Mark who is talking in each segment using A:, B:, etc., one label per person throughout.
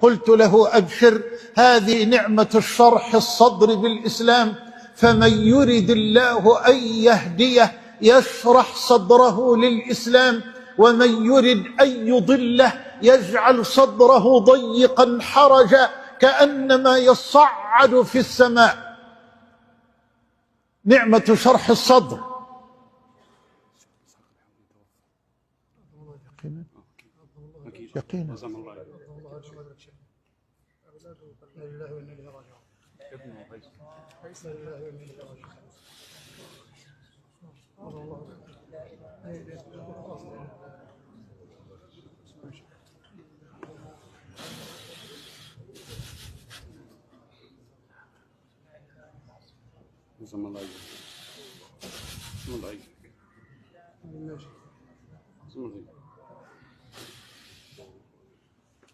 A: قلت له أبشر، هذه نعمة الشرح الصدر بالإسلام، فمن يرد الله أن يهديه يشرح صدره للإسلام، ومن يرد أن يضله يجعل صدره ضيقا حرجا كأنما يصعد في السماء. نعمة شرح الصدر. يقينا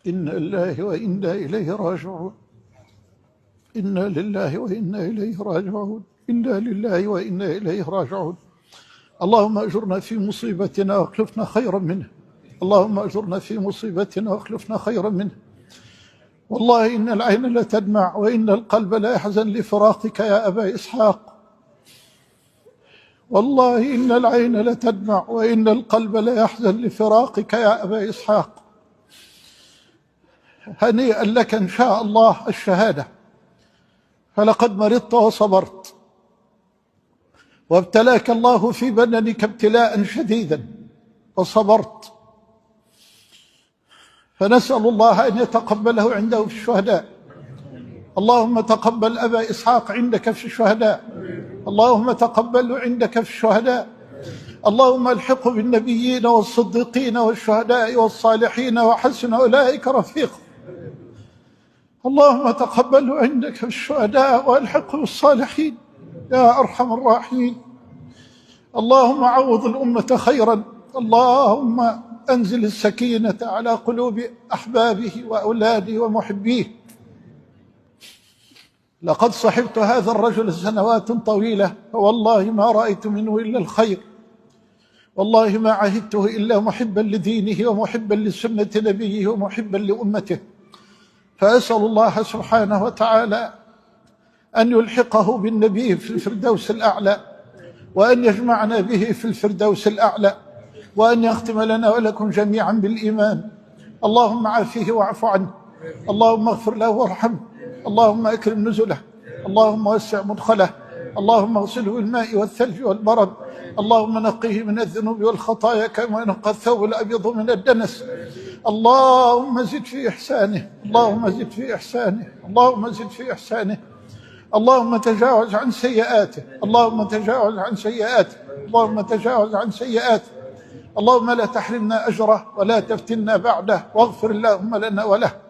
A: إنا لله وإنا إليه راجعون. إنا لله وإنا إليه راجعون. إنا لله وإنا إليه راجعون. اللهم أجرنا في مصيبتنا واخلفنا خيرا منه. اللهم أجرنا في مصيبتنا واخلفنا خيرا منه. والله إن العين لتدمع وإن القلب لا يحزن لفراقك يا أبا إسحاق. والله إن العين لتدمع وإن القلب لا يحزن لفراقك يا أبا إسحاق. هنيئا لك إن شاء الله الشهادة، فلقد مرضت وصبرت، وابتلاك الله في بدنك ابتلاء شديدا وصبرت، فنسأل الله أن يتقبله عنده في الشهداء. اللهم تقبل أبا إسحاق عندك في الشهداء. اللهم تقبله عندك في الشهداء. اللهم الحقه بالنبيين والصديقين والشهداء والصالحين وحسن أولئك رفيقا. اللهم تقبله عندك في الشهداء والحقه بالصالحين يا أرحم الراحمين. اللهم عوض الأمة خيرا. اللهم أنزل السكينة على قلوب أحبابه وأولاده ومحبيه. لقد صحبت هذا الرجل سنوات طويلة، فوالله ما رأيت منه إلا الخير. والله ما عهدته إلا محبا لدينه ومحبا لسنة نبيه ومحبا لأمته. فأسأل الله سبحانه وتعالى أن يلحقه بالنبي في الفردوس الأعلى، وأن يجمعنا به في الفردوس الأعلى، وأن يختم لنا ولكم جميعا بالإيمان. اللهم عافيه واعف عنه. اللهم اغفر له وارحمه. اللهم أكرم نزله. اللهم وسع مدخله. اللهم اغسله بالماء والثلج والبرد. اللهم نقيه من الذنوب والخطايا كما ينقى الثوب الأبيض من الدنس. اللهم زد في إحسانه. اللهم زد في إحسانه. اللهم زد في إحسانه. اللهم تجاوز عن سيئاته. اللهم تجاوز عن سيئاته. اللهم تجاوز عن سيئاته. اللهم لا تحرمنا أجره ولا تفتنا بعده، واغفر اللهم لنا وله.